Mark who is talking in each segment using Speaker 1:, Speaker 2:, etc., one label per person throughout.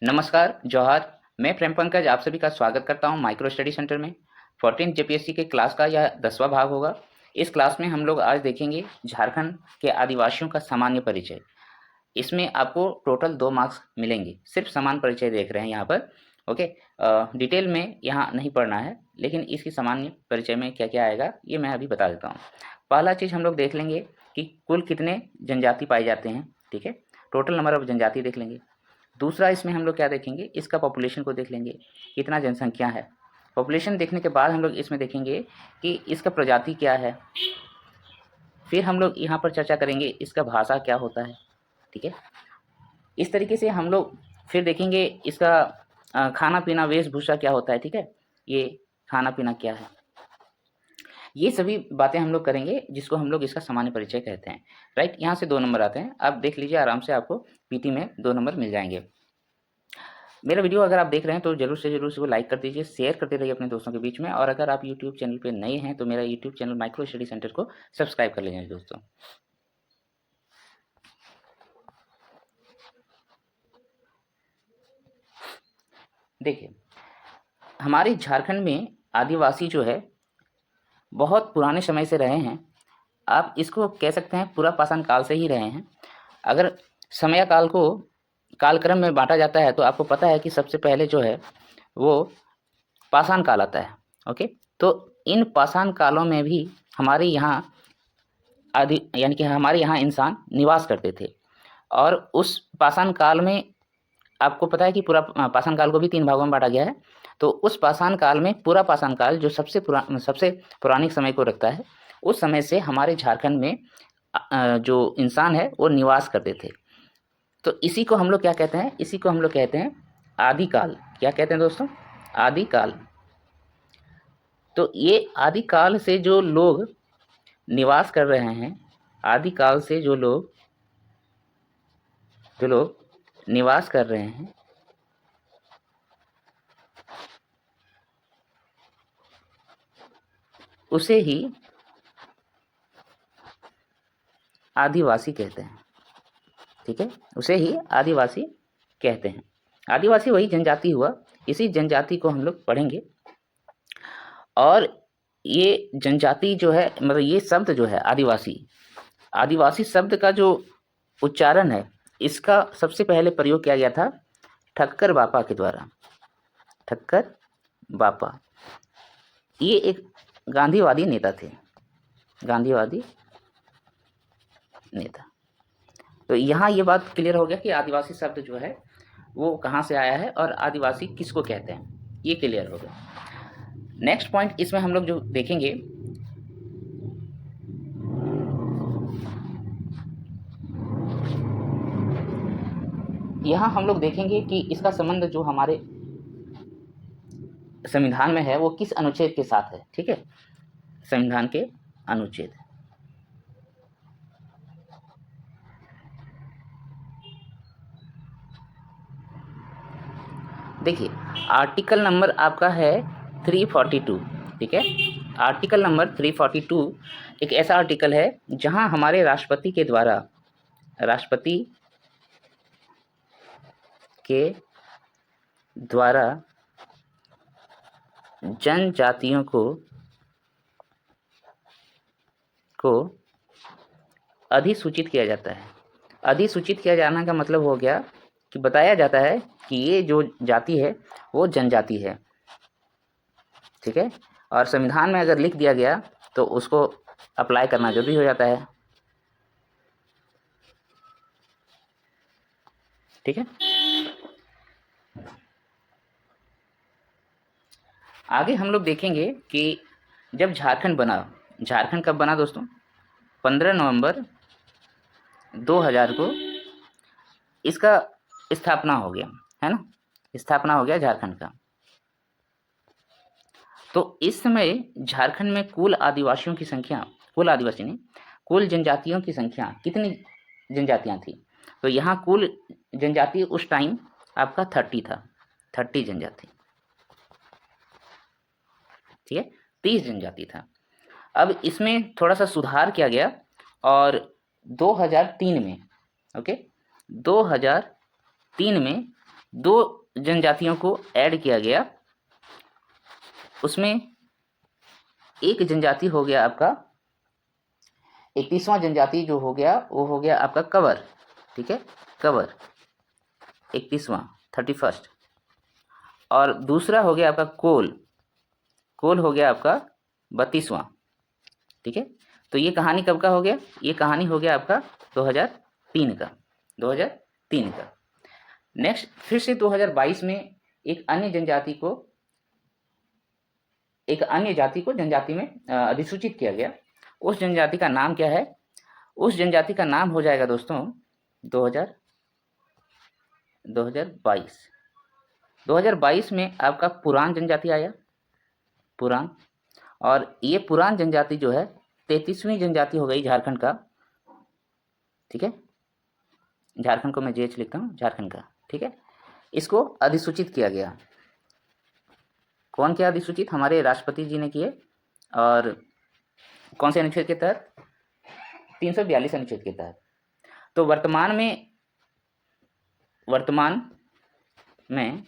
Speaker 1: नमस्कार, जोहार। मैं प्रेम पंकज आप सभी का स्वागत करता हूं माइक्रो स्टडी सेंटर में। 14 जेपीएससी के क्लास का यह 10वां भाग होगा। इस क्लास में हम लोग आज देखेंगे झारखंड के आदिवासियों का सामान्य परिचय। इसमें आपको टोटल 2 मार्क्स मिलेंगे। सिर्फ सामान्य परिचय देख रहे हैं यहाँ पर। ओके। डिटेल में यहाँ नहीं पढ़ना है, लेकिन इसकी सामान्य परिचय में क्या-क्या आएगा ये मैं अभी बता देता हूँ। पहला चीज़ हम लोग देख लेंगे कि कुल कितने जनजाति पाए जाते हैं, ठीक है। टोटल नंबर ऑफ जनजाति देख लेंगे। दूसरा इसमें हम लोग क्या देखेंगे, इसका पॉपुलेशन को देख लेंगे, कितना जनसंख्या है। पॉपुलेशन देखने के बाद हम लोग इसमें देखेंगे कि इसका प्रजाति क्या है। फिर हम लोग यहाँ पर चर्चा करेंगे इसका भाषा क्या होता है, ठीक है। इस तरीके से हम लोग फिर देखेंगे इसका खाना पीना वेशभूषा क्या होता है, ठीक है। ये खाना पीना क्या है, ये सभी बातें हम लोग करेंगे, जिसको हम लोग इसका सामान्य परिचय कहते हैं। राइट, यहाँ से 2 नंबर आते हैं। आप देख लीजिए आराम से, आपको पीटी में 2 नंबर मिल जाएंगे। मेरा वीडियो अगर आप देख रहे हैं तो जरूर से जरूर इसको लाइक कर दीजिए, शेयर करते रहिए अपने दोस्तों के बीच में। और अगर आप यूट्यूब चैनल पे नए हैं तो मेरा YouTube channel micro study centre को सब्सक्राइब कर लीजिए दोस्तों। देखिए, हमारे झारखंड में आदिवासी जो है बहुत पुराने समय से रहे हैं। आप इसको कह सकते हैं पूरा पाषाण काल से ही रहे हैं। अगर समय काल को कालक्रम में बांटा जाता है तो आपको पता है कि सबसे पहले जो है वो पाषाण काल आता है। ओके, तो इन पाषाण कालों में भी हमारे यहाँ आदि यानी कि हमारे यहाँ इंसान निवास करते थे। और उस पाषाण काल में आपको पता है कि पूरा पाषाण काल को भी 3 भागों में बांटा गया है। तो उस पाषाण काल में पूरा पाषाण काल जो सबसे पौराणिक समय को रखता है, उस समय से हमारे झारखंड में जो इंसान है वो निवास करते थे। तो इसी को हम लोग क्या कहते हैं, इसी को हम लोग कहते हैं आदिकाल। क्या कहते हैं दोस्तों? आदिकाल। तो ये आदिकाल से जो लोग निवास कर रहे हैं, आदिकाल से जो लोग निवास कर रहे हैं, उसे ही आदिवासी कहते हैं, ठीक है। उसे ही आदिवासी कहते हैं। आदिवासी वही जनजाति हुआ, इसी जनजाति को हम लोग पढ़ेंगे। और ये जनजाति जो है, मतलब ये शब्द जो है आदिवासी, आदिवासी शब्द का जो उच्चारण है, इसका सबसे पहले प्रयोग किया गया था ठक्कर बापा के द्वारा। ठक्कर बापा ये एक गांधीवादी नेता थे, गांधीवादी नेता। तो यहाँ ये बात क्लियर हो गया कि आदिवासी शब्द जो है वो कहाँ से आया है और आदिवासी किसको कहते हैं, ये क्लियर हो गया। नेक्स्ट पॉइंट इसमें हम लोग जो देखेंगे, यहाँ हम लोग देखेंगे कि इसका संबंध जो हमारे संविधान में है वो किस अनुच्छेद के साथ है, ठीक है। संविधान के अनुच्छेद, देखिए आर्टिकल नंबर आपका है 342, ठीक है। आर्टिकल नंबर 342 एक ऐसा आर्टिकल है जहां हमारे राष्ट्रपति के द्वारा जनजातियों को अधिसूचित किया जाता है। अधिसूचित किया जाना का मतलब हो गया कि बताया जाता है कि ये जो जाति है वो जनजाति है, ठीक है। और संविधान में अगर लिख दिया गया तो उसको अप्लाई करना जरूरी हो जाता है, ठीक है। आगे हम लोग देखेंगे कि जब झारखंड बना, झारखंड कब बना दोस्तों? 15 नवंबर 2000 को इसका स्थापना हो गया, है ना। स्थापना हो गया झारखंड का। तो इस समय झारखंड में कुल आदिवासियों की संख्या, कुल आदिवासी नहीं, कुल जनजातियों की संख्या, कितनी जनजातियां थी? तो यहाँ कुल जनजाति उस टाइम आपका 30 था, 30 जनजाति, ठीक है। 30 जनजाति था। अब इसमें थोड़ा सा सुधार किया गया और 2003 में, ओके, 2003 में दो जनजातियों को ऐड किया गया, उसमें एक जनजाति हो गया आपका 31वां जनजाति जो हो गया वो हो गया आपका कवर, ठीक है, कवर 31वां 31st। और दूसरा हो गया आपका कोल, कोल हो गया आपका 32वां, ठीक है। तो ये कहानी कब का हो गया, ये कहानी हो गया आपका 2003 का, 2003 का। नेक्स्ट फिर से 2022 में एक अन्य जनजाति को, एक अन्य जाति को जनजाति में अधिसूचित किया गया। उस जनजाति का नाम क्या है, उस जनजाति का नाम हो जाएगा दोस्तों 2022 में आपका पुरान जनजाति आया, पुरान। और ये पुरान जनजाति जो है 33वीं जनजाति हो गई झारखंड का, ठीक है, झारखंड को मैं जेएच लिखता हूँ, झारखंड का, ठीक है। इसको अधिसूचित किया गया, कौन किया अधिसूचित, हमारे राष्ट्रपति जी ने किए। और कौन से अनुच्छेद के तहत, 342 अनुच्छेद के तहत। तो वर्तमान में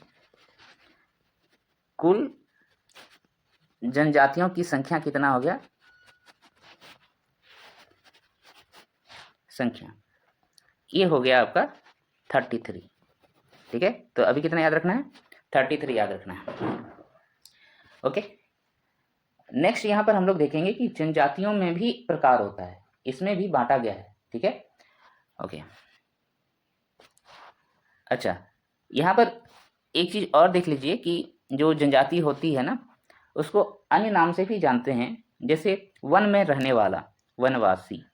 Speaker 1: कुल जनजातियों की संख्या कितना हो गया, संख्या ये हो गया आपका 33, ठीक है। तो अभी कितना याद रखना है, 33 याद रखना है, ओके। नेक्स्ट यहाँ पर हम लोग देखेंगे कि जनजातियों में भी प्रकार होता है, इसमें भी बांटा गया है, ठीक है, ओके। अच्छा, यहाँ पर एक चीज और देख लीजिए कि जो जनजाति होती है ना उसको अन्य नाम से भी जानते हैं, जैसे वन में रहने वाला वनवासी,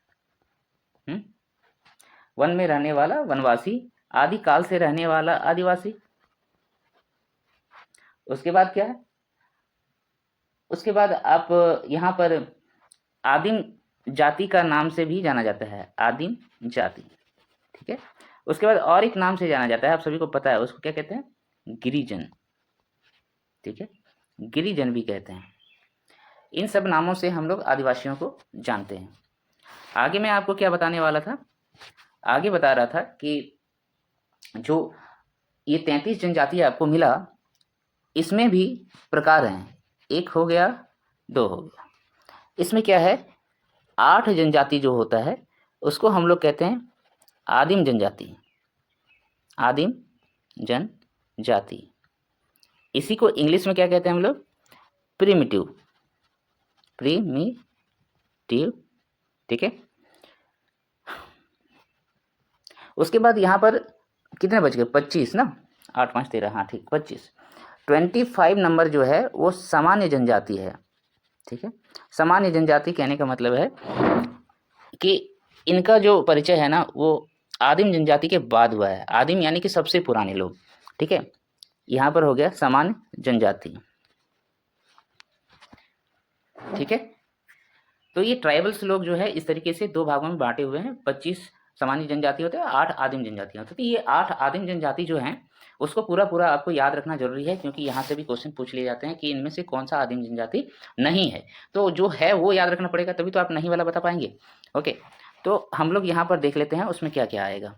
Speaker 1: वन में रहने वाला वनवासी, आदि काल से रहने वाला आदिवासी। उसके बाद क्या है, उसके बाद आप यहाँ पर आदिम जाति का नाम से भी जाना जाता है, आदिम जाति, ठीक है। उसके बाद और एक नाम से जाना जाता है, आप सभी को पता है, उसको क्या कहते हैं, गिरिजन, ठीक है, गिरिजन भी कहते हैं। इन सब नामों से हम लोग आदिवासियों को जानते हैं। आगे मैं आपको क्या बताने वाला था, आगे बता रहा था कि जो ये 33 जनजाति आपको मिला, इसमें भी प्रकार हैं, एक हो गया, दो हो गया। इसमें क्या है, 8 जनजाति जो होता है उसको हम लोग कहते हैं आदिम जनजाति, आदिम जनजाति। इसी को इंग्लिश में क्या कहते हैं हम लोग, प्रिमिटिव, प्रिमिटिव, ठीक है। उसके बाद यहाँ पर कितने बच गए, 25 ना, 8 5 13, हाँ ठीक, 25 नंबर जो है वो सामान्य जनजाति है, ठीक है। सामान्य जनजाति कहने का मतलब है कि इनका जो परिचय है ना वो आदिम जनजाति के बाद हुआ है, आदिम यानी कि सबसे पुराने लोग, ठीक है। यहाँ पर हो गया सामान्य जनजाति, ठीक है। तो ये ट्राइबल्स लोग जो है इस तरीके से दो भागों में बांटे हुए हैं, 25 सामान्य जनजाति होते हैं, 8 आदिम जनजाति होती है। तो ये 8 आदिम जनजाति जो हैं उसको पूरा आपको याद रखना जरूरी है, क्योंकि यहाँ से भी क्वेश्चन पूछ लिए जाते हैं कि इनमें से कौन सा आदिम जनजाति नहीं है। तो जो है वो याद रखना पड़ेगा, तभी तो आप नहीं वाला बता पाएंगे, ओके। तो हम लोग यहाँ पर देख लेते हैं उसमें क्या क्या आएगा।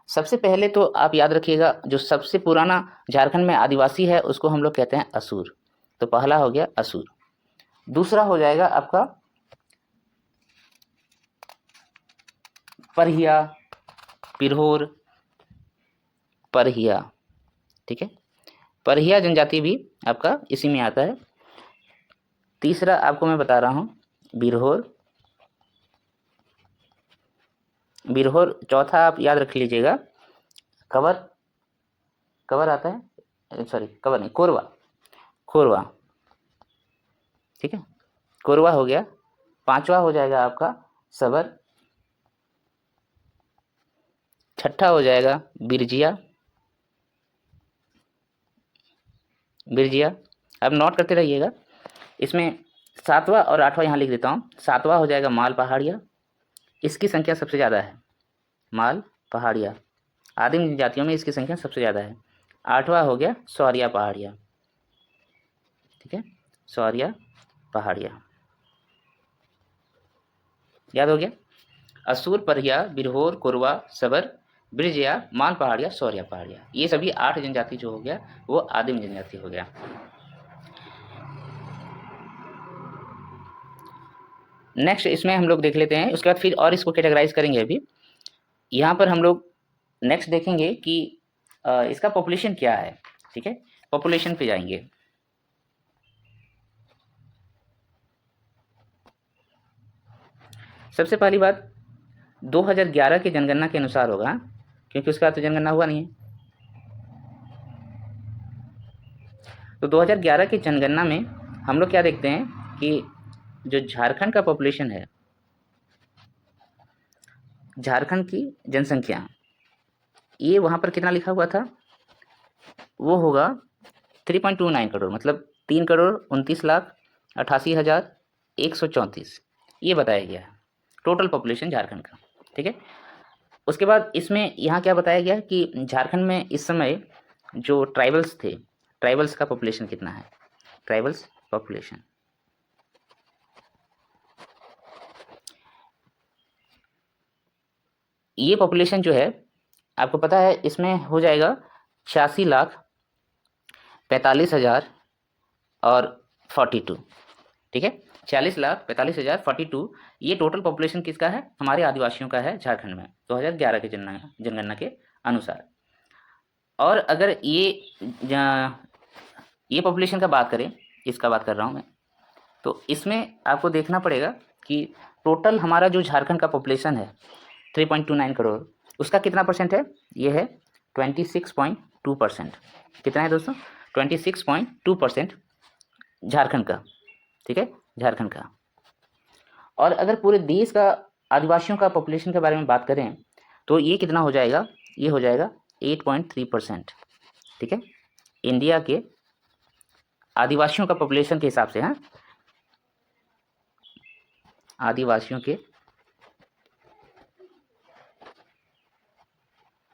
Speaker 1: सबसे पहले तो आप याद रखिएगा, जो सबसे पुराना झारखंड में आदिवासी है उसको हम लोग कहते हैं असुर। तो पहला हो गया असुर। दूसरा हो जाएगा आपका परहिया, पिरहोर, परहिया, ठीक है। परहिया जनजाति भी आपका इसी में आता है। तीसरा आपको मैं बता रहा हूं बिरहोर, बिरहोर। चौथा आप याद रख लीजिएगा कवर, कवर आता है, सॉरी कवर नहीं, कोरवा, कोरवा, ठीक है, कोरवा हो गया। पांचवा हो जाएगा आपका सबर। छठा हो जाएगा बिरजिया, बिरजिया। अब नोट करते रहिएगा, इसमें 7वां और 8वां यहाँ लिख देता हूँ। 7वां हो जाएगा माल पहाड़िया, इसकी संख्या सबसे ज़्यादा है, माल पहाड़िया, आदिम जातियों में इसकी संख्या सबसे ज़्यादा है। 8वां हो गया सौरिया पहाड़िया, ठीक है, सौरिया पहाड़िया, याद हो गया। असुर, परहिया, बिरहोर, कोरवा, सबर, ब्रिज या माल पहाड़िया, सौरिया पहाड़िया, ये सभी 8 जनजाति जो हो गया वो आदिम जनजाति हो गया। नेक्स्ट इसमें हम लोग देख लेते हैं, उसके बाद फिर और इसको कैटेगराइज करेंगे। अभी यहाँ पर हम लोग नेक्स्ट देखेंगे कि इसका पॉपुलेशन क्या है। ठीक है, पॉपुलेशन पे जाएंगे। सबसे पहली बात 2011 की जनगणना के अनुसार होगा, क्योंकि उसके बाद तो जनगणना हुआ नहीं है। तो 2011 की जनगणना में हम लोग क्या देखते हैं कि जो झारखंड का पॉपुलेशन है, झारखंड की जनसंख्या, ये वहाँ पर कितना लिखा हुआ था, वो होगा 3.29 करोड़, मतलब 3,29,88,134 ये बताया गया है टोटल पॉपुलेशन झारखंड का। ठीक है, उसके बाद इसमें यहाँ क्या बताया गया है कि झारखंड में इस समय जो ट्राइबल्स थे, ट्राइबल्स का पॉपुलेशन कितना है, ट्राइबल्स पॉपुलेशन, ये पॉपुलेशन जो है आपको पता है इसमें हो जाएगा 86,45,000 और 42। ठीक है, 40,45,042 ये टोटल पॉपुलेशन किसका है, हमारे आदिवासियों का है झारखंड में 2011 के जनगणना के अनुसार। और अगर ये पॉपुलेशन का बात करें, इसका बात कर रहा हूँ मैं, तो इसमें आपको देखना पड़ेगा कि टोटल हमारा जो झारखंड का पॉपुलेशन है 3.29 करोड़, उसका कितना परसेंट है, ये है 26.2%। कितना है दोस्तों, 26.2% झारखंड का। ठीक है, झारखंड का। और अगर पूरे देश का आदिवासियों का पॉपुलेशन के बारे में बात करें तो ये कितना हो जाएगा, ये हो जाएगा 8.3%। ठीक है, इंडिया के आदिवासियों का पॉपुलेशन के हिसाब से, हाँ, आदिवासियों के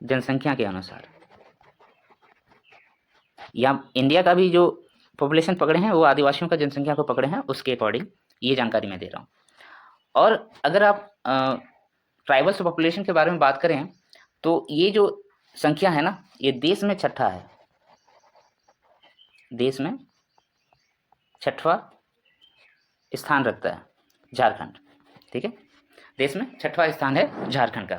Speaker 1: जनसंख्या के अनुसार, या इंडिया का भी जो पॉपुलेशन पकड़े हैं वो आदिवासियों का जनसंख्या को पकड़े हैं, उसके अकॉर्डिंग ये जानकारी मैं दे रहा हूँ। और अगर आप ट्राइबल्स पॉपुलेशन के बारे में बात करें तो ये जो संख्या है ना, ये देश में छठा है, देश में छठवां स्थान रखता है झारखंड। ठीक है, देश में छठवां स्थान है झारखंड का।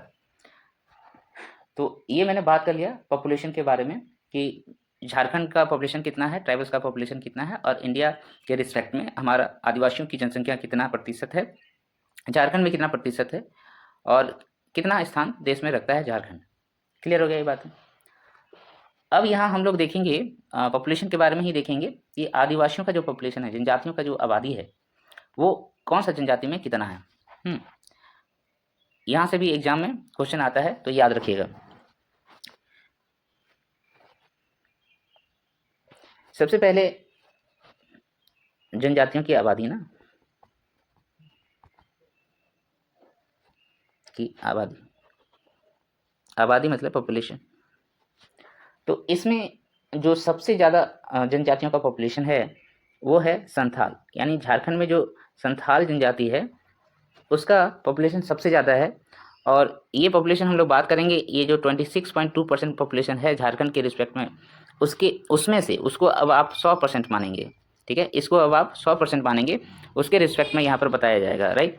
Speaker 1: तो ये मैंने बात कर लिया पॉपुलेशन के बारे में कि झारखंड का पॉपुलेशन कितना है, ट्राइबल्स का पॉपुलेशन कितना है, और इंडिया के रिस्पेक्ट में हमारा आदिवासियों की जनसंख्या कितना प्रतिशत है, झारखंड में कितना प्रतिशत है, और कितना स्थान देश में रखता है झारखंड। क्लियर हो गया ये बात। अब यहाँ हम लोग देखेंगे पॉपुलेशन के बारे में ही देखेंगे कि आदिवासियों का जो पॉपुलेशन है, जनजातियों का जो आबादी है, वो कौन सा जनजाति में कितना है। यहाँ से भी एग्जाम में क्वेश्चन आता है, तो याद रखिएगा। सबसे पहले जनजातियों की आबादी ना, की आबादी मतलब पॉपुलेशन। तो इसमें जो सबसे ज़्यादा जनजातियों का पॉपुलेशन है वो है संथाल, यानी झारखंड में जो संथाल जनजाति है उसका पॉपुलेशन सबसे ज़्यादा है। और ये पॉपुलेशन हम लोग बात करेंगे, ये जो 26.2% पॉपुलेशन है झारखंड के रिस्पेक्ट में, उसमें से उसको अब आप 100% मानेंगे। ठीक है, इसको अब आप 100% मानेंगे, उसके रिस्पेक्ट में यहाँ पर बताया जाएगा, राइट।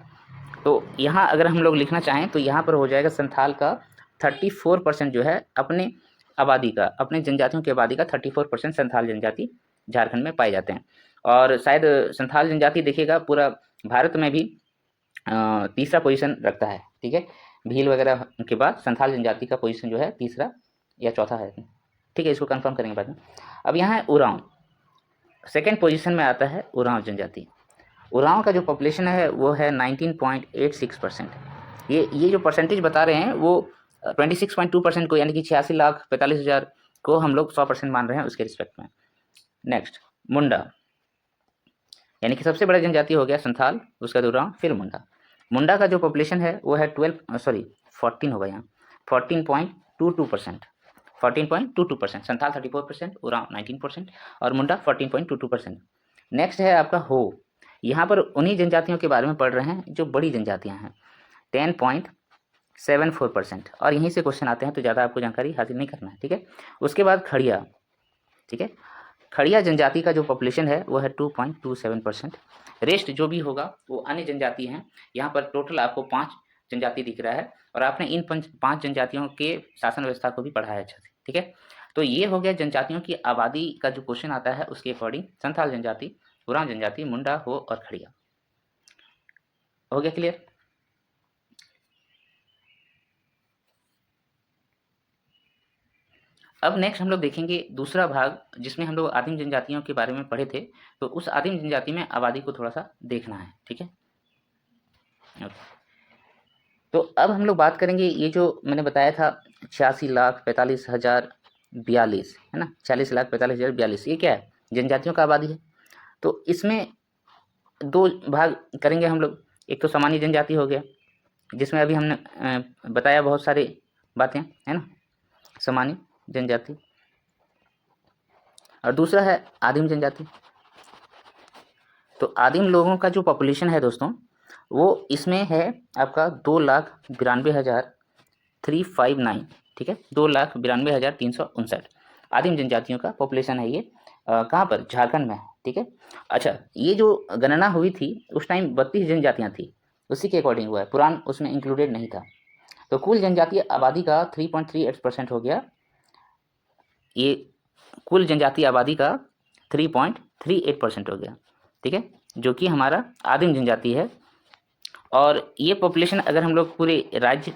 Speaker 1: तो यहाँ अगर हम लोग लिखना चाहें तो यहाँ पर हो जाएगा संथाल का 34% जो है अपने आबादी का, अपने जनजातियों की आबादी का 34% संथाल जनजाति झारखंड में पाए जाते हैं। और शायद संथाल जनजाति देखिएगा पूरा भारत में भी तीसरा पोजीशन रखता है। ठीक है, भील वगैरह के बाद संथाल जनजाति का पोजीशन जो है तीसरा या चौथा है। ठीक है, इसको कंफर्म करेंगे बाद में। अब यहाँ है उरांव, सेकेंड पोजीशन में आता है उरांव जनजाति। उरांव का जो पॉपुलेशन है वो है 19.86%। ये जो परसेंटेज बता रहे हैं वो 26.2% को, यानी कि 86,45,000 को हम लोग 100% मान रहे हैं उसके रिस्पेक्ट में। नेक्स्ट मुंडा, यानी कि सबसे बड़ा जनजाति हो गया संथाल, उसका उरांव, फिर मुंडा। मुंडा का जो पॉपुलेशन है वो है 14 होगा यहाँ, 14.22%। 14.22%, संथाल 34%, उरांव 19% और मुंडा 14.22%। नेक्स्ट है आपका हो, यहाँ पर उन्हीं जनजातियों के बारे में पढ़ रहे हैं जो बड़ी जनजातियाँ हैं। 74%। और यहीं से क्वेश्चन आते हैं, तो ज़्यादा आपको जानकारी हासिल नहीं करना है, ठीक है। उसके बाद खड़िया, ठीक है। खड़िया जनजाति का जो पॉपुलेशन है वो है 2.27%। रेस्ट जो भी होगा वो अन्य जनजाति हैं। यहाँ पर टोटल आपको 5 जनजाति दिख रहा है, और आपने इन 5 जनजातियों के शासन व्यवस्था को भी पढ़ा है अच्छे से, ठीक है। तो ये हो गया जनजातियों की आबादी का जो क्वेश्चन आता है उसके अकॉर्डिंग। संथाल जनजाति, उरांव जनजाति, मुंडा, हो और खड़िया। हो गया क्लियर? अब नेक्स्ट हम लोग देखेंगे दूसरा भाग, जिसमें हम लोग आदिम जनजातियों के बारे में पढ़े थे। तो उस आदिम जनजाति में आबादी को थोड़ा सा देखना है, ठीक है। तो अब हम लोग बात करेंगे, ये जो मैंने बताया था 86,45,042 है ना, 40,45,042, ये क्या है? जनजातियों का आबादी है। तो इसमें 2 भाग करेंगे हम लोग। एक तो सामान्य जनजाति हो गया, जिसमें अभी हमने बताया बहुत सारी बातें, है ना, सामान्य जनजाति। और दूसरा है आदिम जनजाति। तो आदिम लोगों का जो पॉपुलेशन है दोस्तों, वो इसमें है आपका 2,92,359, ठीक है, 2,92,359 आदिम जनजातियों का पॉपुलेशन है ये। कहाँ पर? झारखंड में, ठीक है। अच्छा, ये जो गणना हुई थी उस टाइम 32 जनजातियाँ थी, उसी के अकॉर्डिंग हुआ है, पुरान उसमें इंक्लूडेड नहीं था। तो कुल जनजातीय आबादी का 3.38% हो गया। ये कुल जनजातीय आबादी का 3.38% हो गया, ठीक है, जो कि हमारा आदिम जनजाति है। और ये पॉपुलेशन अगर हम लोग पूरे राज्य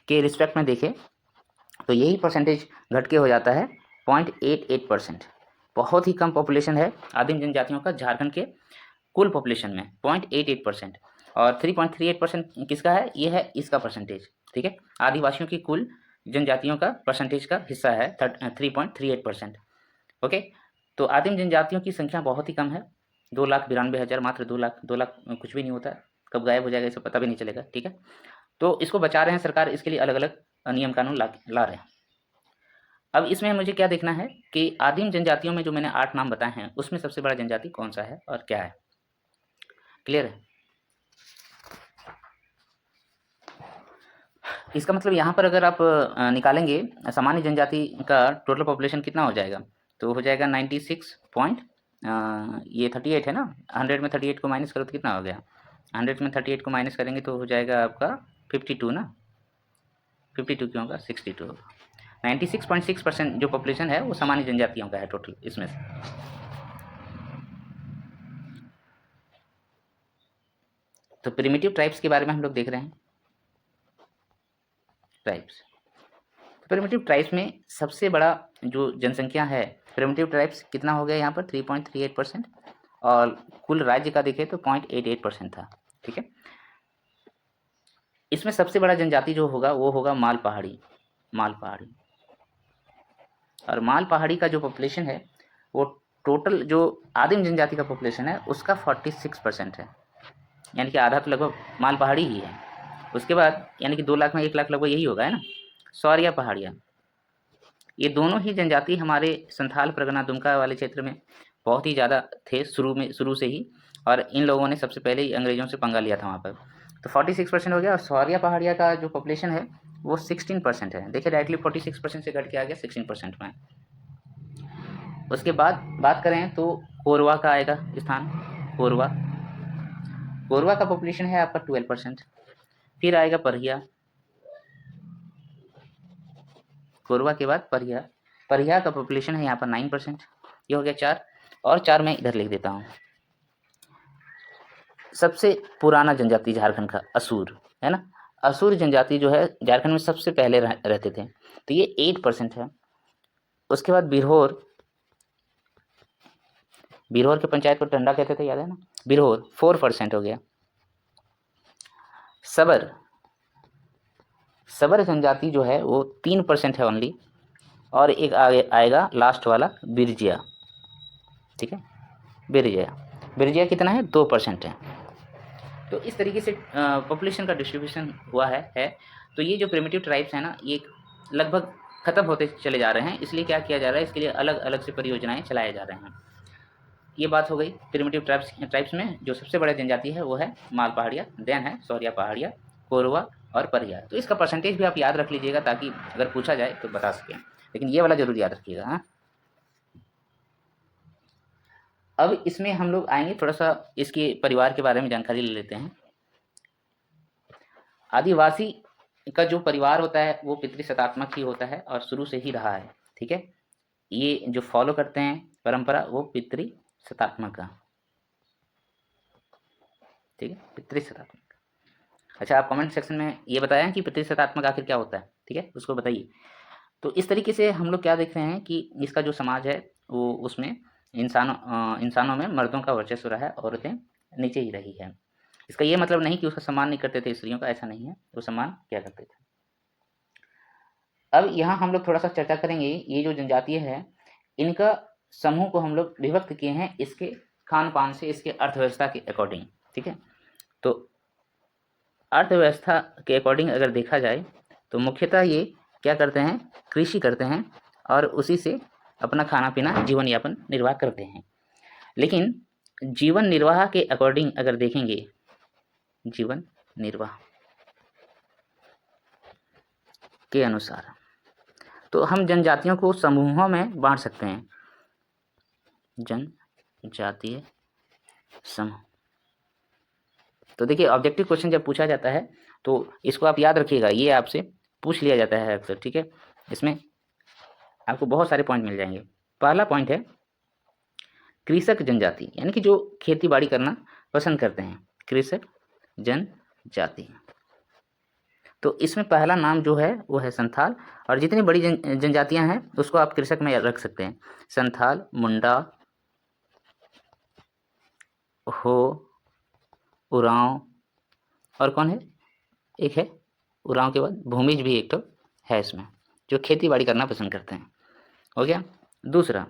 Speaker 1: के रिस्पेक्ट में देखें तो यही परसेंटेज घट के हो जाता है 0.88%। बहुत ही कम पॉपुलेशन है आदिम जनजातियों का झारखंड के कुल पॉपुलेशन में, 0.88%। और 3.38% किसका है? ये है इसका परसेंटेज, ठीक है। आदिवासियों की कुल जनजातियों का परसेंटेज का हिस्सा है 3.38%। ओके, तो आदिम जनजातियों की संख्या बहुत ही कम है, 2,92,000, मात्र 2 लाख कुछ भी नहीं होता है, कब गायब हो जाएगा इसे पता भी नहीं चलेगा, ठीक है। तो इसको बचा रहे हैं सरकार, इसके लिए अलग अलग नियम कानून ला रहे हैं। अब इसमें मुझे क्या देखना है कि आदिम जनजातियों में जो मैंने 8 नाम बताए हैं उसमें सबसे बड़ा जनजाति कौन सा है और क्या है। क्लियर है? इसका मतलब यहाँ पर अगर आप निकालेंगे सामान्य जनजाति का टोटल पॉपुलेशन कितना हो जाएगा, तो हो जाएगा 96 पॉइंट, ये 38 है ना, 100 में 38 को माइनस करो तो कितना हो गया, 100 में 38 को माइनस करेंगे तो हो जाएगा आपका 52 ना, 52 क्यों होगा, 62 होगा। 96.6% जो पॉपुलेशन है वो सामान्य जनजातियों का है टोटल इसमें से। तो प्रिमिटिव ट्राइब्स के बारे में हम लोग देख रहे हैं। ट्राइब्स, तो प्रिमिटिव ट्राइब्स में सबसे बड़ा जो जनसंख्या है, प्रिमिटिव ट्राइब्स कितना हो गया यहाँ पर 3.38%, और कुल राज्य का देखें तो 0.88% था, ठीक है। इसमें सबसे बड़ा जनजाति जो होगा वो होगा माल पहाड़ी। माल पहाड़ी, और माल पहाड़ी का जो पॉपुलेशन है वो टोटल जो आदिम जनजाति का पॉपुलेशन है उसका 46% है, यानी कि आधा तो लगभग माल पहाड़ी ही है। उसके बाद यानी कि 2 लाख में 1 लाख लगभग यही होगा, है ना। सौरिया पहाड़िया, ये दोनों ही जनजाति हमारे संथाल परगना दुमका वाले क्षेत्र में बहुत ही ज़्यादा थे शुरू से ही, और इन लोगों ने सबसे पहले ही अंग्रेज़ों से पंगा लिया था वहाँ पर। तो 46% हो गया, और सौरिया पहाड़िया का जो पॉपुलेशन है वो 16% है। देखिए डायरेक्टली 46% से घट के आ गया 16% में। उसके बाद बात करें तो कोरवा का आएगा स्थान। कोरवा का पॉपुलेशन है आपका 12%। फिर आएगा परिया, कोरवा के बाद परिया का पॉपुलेशन है यहाँ पर 9%। ये हो गया 4, और 4 मैं इधर लिख देता हूँ। सबसे पुराना जनजाति झारखंड का असुर है ना, असुर जनजाति जो है झारखंड में सबसे पहले रहते थे, तो ये 8% है। उसके बाद बिरहोर के पंचायत को टंडा कहते थे, याद है ना, बिरहोर 4% हो गया। सबर जनजाति जो है वो 3% है ओनली, और एक आगे आएगा लास्ट वाला बिरजिया, ठीक है। बिरजिया कितना है, 2% है। तो इस तरीके से पॉपुलेशन का डिस्ट्रीब्यूशन हुआ है। तो ये जो प्रिमिटिव ट्राइब्स हैं ना, ये लगभग ख़त्म होते चले जा रहे हैं, इसलिए क्या किया जा रहा है, इसके लिए अलग अलग से परियोजनाएं चलाए जा रहे हैं। ये बात हो गई प्रिमिटिव ट्राइब्स में। जो सबसे बड़ा जनजाति है वो है माल पहाड़िया, देन है सौरिया पहाड़िया, कोरवा, और परिया। तो इसका परसेंटेज भी आप याद रख लीजिएगा ताकि अगर पूछा जाए तो बता सकें, लेकिन ये वाला जरूर याद रखिएगा। हाँ, अब इसमें हम लोग आएंगे, थोड़ा सा इसके परिवार के बारे में जानकारी ले लेते हैं। आदिवासी का जो परिवार होता है वो पितृसत्तात्मक ही होता है और शुरू से ही रहा है। ठीक है, ये जो फॉलो करते हैं परंपरा वो पितृसत्तात्मक का। ठीक है, पितृसत्तात्मक। अच्छा, आप कमेंट सेक्शन में ये बताएं कि पितृसत्तात्मक आखिर क्या होता है। ठीक है, उसको बताइए। तो इस तरीके से हम लोग क्या देख रहे हैं कि इसका जो समाज है वो उसमें इंसानों में मर्दों का वर्चस्व रहा है, औरतें नीचे ही रही है। इसका ये मतलब नहीं कि उसका सम्मान नहीं करते थे स्त्रियों का, ऐसा नहीं है, वो सम्मान क्या करते थे। अब यहाँ हम लोग थोड़ा सा चर्चा करेंगे, ये जो जनजातीय है इनका समूह को हम लोग विभक्त किए हैं इसके खान पान से, इसके अर्थव्यवस्था के अकॉर्डिंग। ठीक है, तो अर्थव्यवस्था के अकॉर्डिंग अगर देखा जाए तो मुख्यतः ये क्या करते हैं, कृषि करते हैं और उसी से अपना खाना पीना जीवन यापन निर्वाह करते हैं। लेकिन जीवन निर्वाह के अकॉर्डिंग अगर देखेंगे, जीवन निर्वाह के अनुसार तो हम जनजातियों को समूहों में बांट सकते हैं, जनजातीय समूह। तो देखिए, ऑब्जेक्टिव क्वेश्चन जब पूछा जाता है तो इसको आप याद रखिएगा, ये आपसे पूछ लिया जाता है अक्सर। ठीक है, इसमें आपको बहुत सारे पॉइंट मिल जाएंगे। पहला पॉइंट है कृषक जनजाति, यानी कि जो खेती बाड़ी करना पसंद करते हैं, कृषक जनजाति। तो इसमें पहला नाम जो है वो है संथाल, और जितनी बड़ी जनजातियां हैं उसको आप कृषक में रख सकते हैं। संथाल, मुंडा, हो, उरांव, और कौन है, एक है उरांव के बाद भूमिज भी एक तो है इसमें, जो खेती बाड़ी करना पसंद करते हैं। हो गया। दूसरा,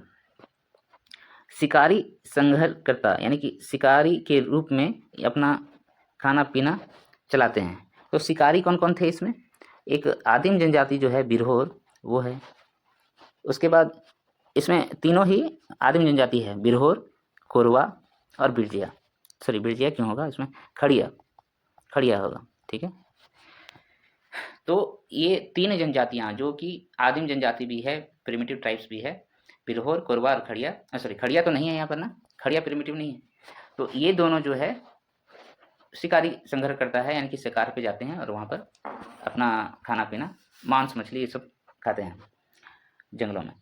Speaker 1: शिकारी संघर्षकर्ता, यानी कि शिकारी के रूप में अपना खाना पीना चलाते हैं। तो शिकारी कौन कौन थे इसमें, एक आदिम जनजाति जो है बिरहोर वो है। उसके बाद इसमें तीनों ही आदिम जनजाति है, बिरहोर, कोरवा और बिरजिया। सॉरी, बिरजिया क्यों होगा इसमें, खड़िया, खड़िया होगा। ठीक है, तो ये तीन जनजातियां जो कि आदिम जनजाति भी है, प्रिमिटिव ट्राइब्स भी है, बिरहोर, कोरवा और खड़िया। सॉरी, खड़िया तो नहीं है यहाँ पर ना, खड़िया प्रिमिटिव नहीं है। तो ये दोनों जो है शिकारी संघर्ष करता है, यानी कि शिकार पे जाते हैं और वहाँ पर अपना खाना पीना, मांस मछली ये सब खाते हैं जंगलों में।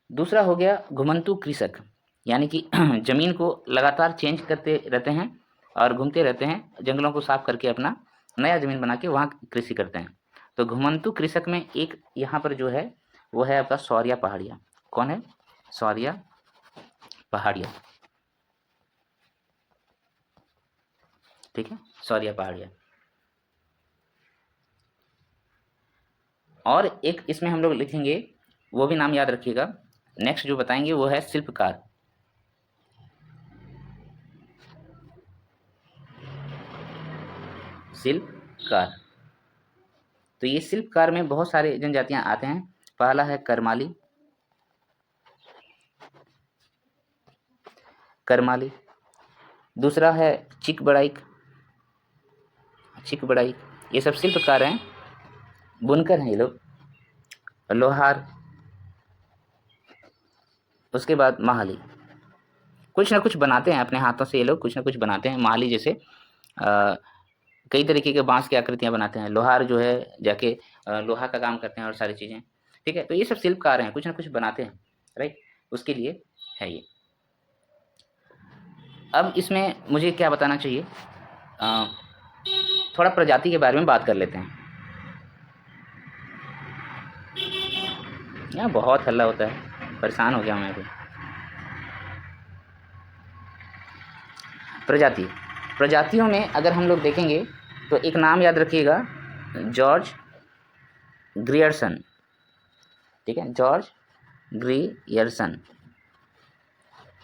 Speaker 1: दूसरा हो गया घुमंतु कृषक, यानी कि जमीन को लगातार चेंज करते रहते हैं और घूमते रहते हैं, जंगलों को साफ करके अपना नया जमीन बना के वहाँ कृषि करते हैं। तो घुमंतु कृषक में एक यहाँ पर जो है वो है आपका सौरिया पहाड़िया। कौन है, सौरिया पहाड़िया। ठीक है, सौरिया पहाड़िया। और एक इसमें हम लोग लिखेंगे, वो भी नाम याद रखिएगा, नेक्स्ट जो बताएंगे वो है शिल्पकार। शिल्पकार, तो ये शिल्पकार में बहुत सारे जनजातियां आते हैं। पहला है करमाली, करमाली। दूसरा है चिकबड़ाइक, चिकबड़ाइक। ये सब शिल्पकार हैं, बुनकर हैं ये लोग, लोहार। उसके बाद माहली, कुछ ना कुछ बनाते हैं अपने हाथों से ये लोग, कुछ ना कुछ बनाते हैं। माहली जैसे कई तरीके के बांस की आकृतियां बनाते हैं। लोहार जो है जाके लोहा का काम करते हैं और सारी चीज़ें। ठीक है, तो ये सब शिल्पकार हैं, कुछ ना कुछ बनाते हैं, राइट, उसके लिए है ये। अब इसमें मुझे क्या बताना चाहिए, थोड़ा प्रजाति के बारे में बात कर लेते हैं। यहाँ बहुत हल्ला होता है, परेशान हो गया मैं भी। प्रजाति, प्रजातियों में अगर हम लोग देखेंगे तो एक नाम याद रखिएगा, जॉर्ज ग्रियर्सन। ठीक है, जॉर्ज ग्रियर्सन।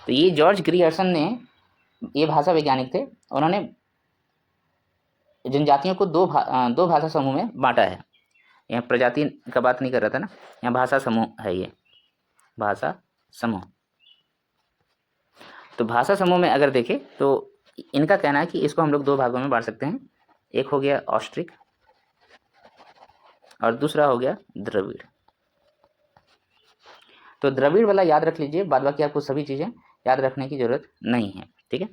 Speaker 1: तो ये जॉर्ज ग्रियर्सन ने, ये भाषा वैज्ञानिक थे, उन्होंने जनजातियों को दो भाषा समूह में बांटा है। यहाँ प्रजाति का बात नहीं कर रहा था ना, यहाँ भाषा समूह है, ये भाषा समूह। तो भाषा समूह में अगर देखें तो इनका कहना है कि इसको हम लोग दो भागों में बांट सकते हैं। एक हो गया ऑस्ट्रिक, और दूसरा हो गया द्रविड़। तो द्रविड़ वाला याद रख लीजिए, बाद बाकी आपको सभी चीज़ें याद रखने की ज़रूरत नहीं है, ठीक है।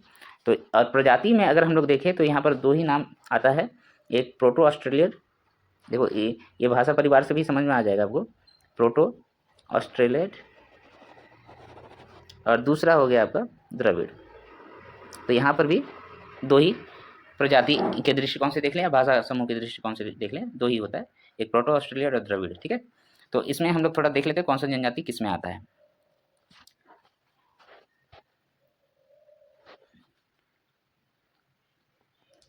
Speaker 1: तो और प्रजाति में अगर हम लोग देखें तो यहाँ पर दो ही नाम आता है, एक प्रोटो ऑस्ट्रेलियन, देखो ये भाषा परिवार से भी समझ में आ जाएगा आपको, प्रोटो ऑस्ट्रेलियन, और दूसरा हो गया आपका द्रविड़। तो यहाँ पर भी दो ही प्रजाति के दृष्टिकोण से देख लें या भाषा समूह के दृष्टिकोण से देख लें, दो ही होता है, एक प्रोटो ऑस्ट्रेलियन और द्रविड़, ठीक है। तो इसमें हम लोग थोड़ा देख लेते हैं कौन सा जनजाति किस में आता है।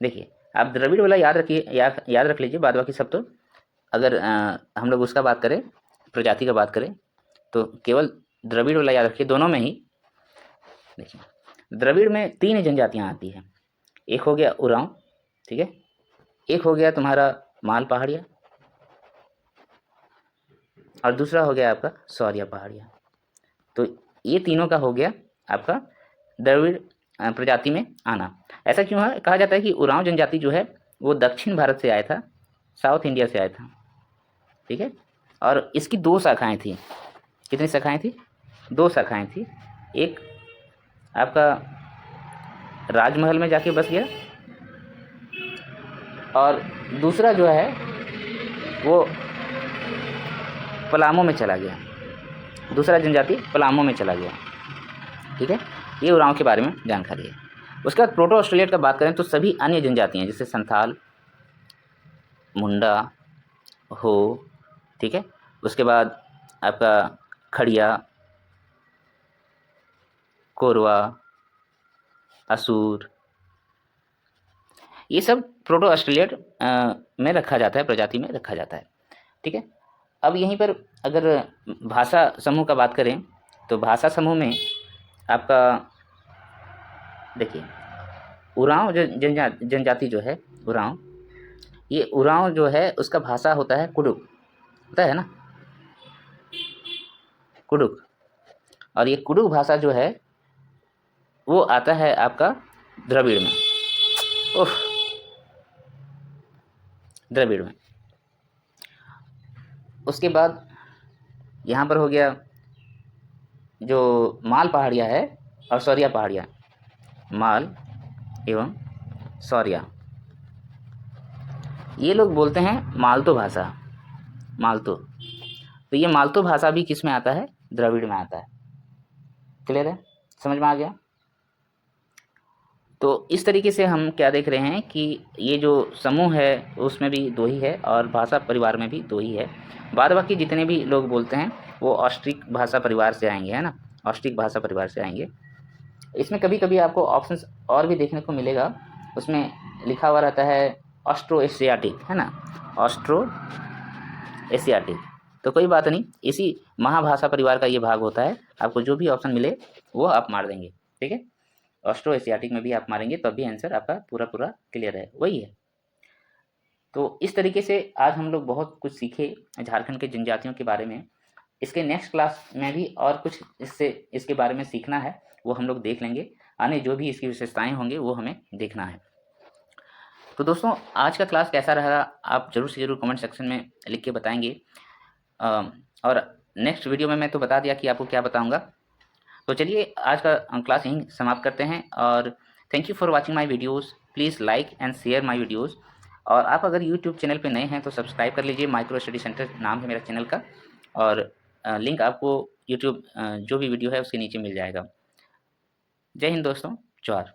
Speaker 1: देखिए आप द्रविड़ वाला याद रखिए, याद रख लीजिए, बाद बाकी सब तो अगर हम लोग उसका बात करें, प्रजाति का बात करें, तो केवल द्रविड़ वाला याद रखिए। दोनों में ही देखिए द्रविड़ में 3 जनजातियाँ आती हैं, एक हो गया उरांव, ठीक है, एक हो गया तुम्हारा माल पहाड़िया, और दूसरा हो गया आपका सौरिया पहाड़िया। तो ये तीनों का हो गया आपका द्रविड़ प्रजाति में आना। ऐसा क्यों है, कहा जाता है कि उरांव जनजाति जो है वो दक्षिण भारत से आया था, साउथ इंडिया से आया था, ठीक है। और इसकी 2 शाखाएं थी। कितनी शाखाएं थी? 2 शाखाएं थी। एक आपका राजमहल में जाके बस गया, और दूसरा जो है वो पलामू में चला गया, दूसरा जनजाति पलामू में चला गया, ठीक है। ये उरांव के बारे में जानकारी है। उसके बाद प्रोटो ऑस्ट्रेलियन का बात करें तो सभी अन्य जनजातियाँ जैसे संथाल, मुंडा हो, ठीक है, उसके बाद आपका खड़िया, कोरवा, असुर, ये सब प्रोटो ऑस्ट्रेलियन में रखा जाता है, प्रजाति में रखा जाता है, ठीक है। अब यहीं पर अगर भाषा समूह का बात करें तो भाषा समूह में आपका देखिए उरांव जनजाति जो है उरांव, ये उरांव जो है उसका भाषा होता है कुडुक, होता है ना, कुडुक। और ये कुडुक भाषा जो है वो आता है आपका द्रविड़ में, द्रविड़ में। उसके बाद यहाँ पर हो गया जो माल पहाड़िया है और सौरिया पहाड़िया, माल एवं सौरिया, ये लोग बोलते हैं मालतो भाषा, मालतो। तो ये मालतो भाषा भी किस में आता है? द्रविड़ में आता है। क्लियर है, समझ में आ गया? तो इस तरीके से हम क्या देख रहे हैं कि ये जो समूह है उसमें भी 2 ही है और भाषा परिवार में भी 2 ही है। बाद बाकी जितने भी लोग बोलते हैं वो ऑस्ट्रिक भाषा परिवार से आएंगे, है ना, ऑस्ट्रिक भाषा परिवार से आएंगे। इसमें कभी कभी आपको ऑप्शंस और भी देखने को मिलेगा, उसमें लिखा हुआ रहता है ऑस्ट्रो एशियाटिक, है ना, ऑस्ट्रो एशियाटिक। तो कोई बात नहीं, इसी महाभाषा परिवार का ये भाग होता है। आपको जो भी ऑप्शन मिले वो आप मार देंगे, ठीक है। ऑस्ट्रो एशियाटिक में भी आप मारेंगे तब भी आंसर आपका पूरा क्लियर है, वही है। तो इस तरीके से आज हम लोग बहुत कुछ सीखे झारखंड के जनजातियों के बारे में। इसके नेक्स्ट क्लास में भी और कुछ इसके बारे में सीखना है, वो हम लोग देख लेंगे। आने जो भी इसकी विशेषताएं होंगी वो हमें देखना है। तो दोस्तों आज का क्लास कैसा रहा आप जरूर से जरूर कमेंट सेक्शन में लिख के बताएंगे। और नेक्स्ट वीडियो में मैं तो बता दिया कि आपको क्या बताऊंगा। तो चलिए आज का क्लास यहीं समाप्त करते हैं, और thank you for watching my videos. Please like and share my videos. और आप अगर यूट्यूब चैनल पे नए हैं तो सब्सक्राइब कर लीजिए, माइक्रो स्टडी सेंटर नाम है मेरा चैनल का, और लिंक आपको यूट्यूब जो भी वीडियो है उसके नीचे मिल जाएगा। जय हिंद दोस्तों, जोहार।